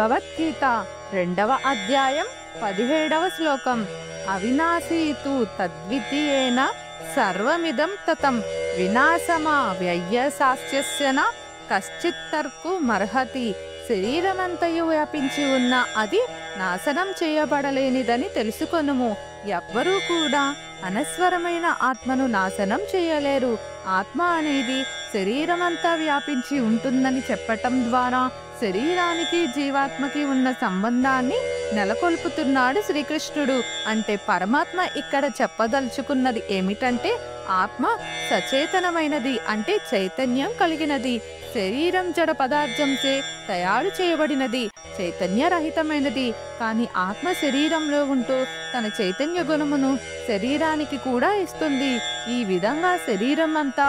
భగవద్గీత 2వ అధ్యాయం 17వ శ్లోకం. అవినాశీతు తద్వితీయేన సర్వమిదం తతం వినాశమా వ్యయ్యసాస్యస్యన కశ్చిత్తర్కు మర్హతి. శరీరమంతయు వ్యాపించి ఉన్న అది నాశనం చేయబడలేనిదని తెలుసుకొనుము. ఎవ్వరూ కూడా అనస్వరమైన ఆత్మను నాశనం చేయలేరు. ఆత్మ అనేది శరీరమంతా వ్యాపించి ఉంటుందని చెప్పటం ద్వారా శరీరానికి జీవాత్మకి ఉన్న సంబంధాన్ని నెలకొల్పుతున్నాడు శ్రీకృష్ణుడు. అంటే పరమాత్మ ఇక్కడ చెప్పదలుచుకున్నది ఏమిటంటే, ఆత్మ సచేతనమైనది, అంటే చైతన్యం కలిగినది. శరీరం జడ పదార్థంచే తయారు చేయబడినది, చైతన్యరహితమైనది. కానీ ఆత్మ శరీరంలో ఉంటూ తన చైతన్య గుణమును శరీరానికి కూడా ఇస్తుంది. ఈ విధంగా శరీరం అంతా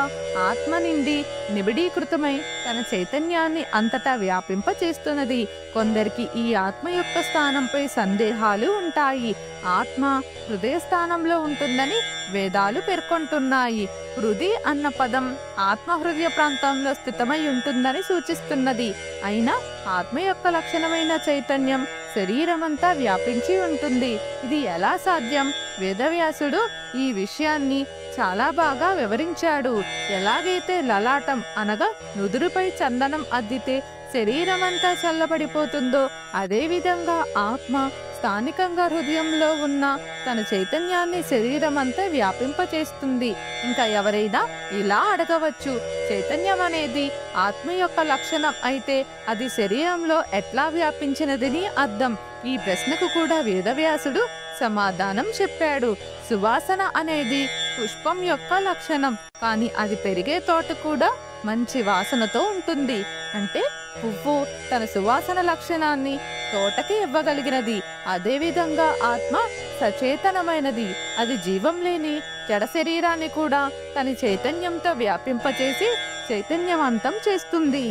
ఆత్మ నుండి నిబిడీకృతమై తన చైతన్యాన్ని అంతటా వ్యాపింపచేస్తున్నది. కొందరికి ఈ ఆత్మ యొక్క స్థానంపై సందేహాలు ఉంటాయి. ఆత్మ హృదయ స్థానంలో ఉంటుందని వేదాలు పేర్కొంటున్నాయి. హృది అన్న పదం ఆత్మ హృదయ ప్రాంతంలో స్థితమై ఉంటుందని సూచిస్తున్నది. అయినా ఆత్మ యొక్క లక్షణమైన చైతన్యం శరీరమంతా వ్యాపించి ఉంటుంది. ఇది ఎలా సాధ్యం? వేదవ్యాసుడు ఈ విషయాన్ని చాలా బాగా వివరించాడు. ఎలాగైతే లలాటం అనగా నుదురుపై చందనం అద్దితే శరీరమంతా చల్లబడిపోతుందో, అదేవిధంగా ఆత్మ స్థానికంగా హృదయంలో ఉన్న తన చైతన్యాన్ని శరీరమంతా వ్యాపింపచేస్తుంది. ఇంకా ఎవరైనా ఇలా అడగవచ్చు, చైతన్యం అనేది ఆత్మ యొక్క లక్షణం అయితే అది శరీరంలో ఎట్లా వ్యాపించినదని అర్థం. ఈ ప్రశ్నకు కూడా వేదవ్యాసుడు సమాధానం చెప్పాడు. సువాసన అనేది పుష్పం యొక్క లక్షణం, కానీ అది పెరిగే తోట కూడా మంచి వాసనతో ఉంటుంది. అంటే పువ్వు తన సువాసన లక్షణాన్ని తోటకి ఇవ్వగలిగినది. అదేవిధంగా ఆత్మ సచేతనమైనది. అది జీవం లేని జడ శరీరాన్ని కూడా తన చైతన్యంతో వ్యాపింపచేసి చైతన్యవంతం చేస్తుంది.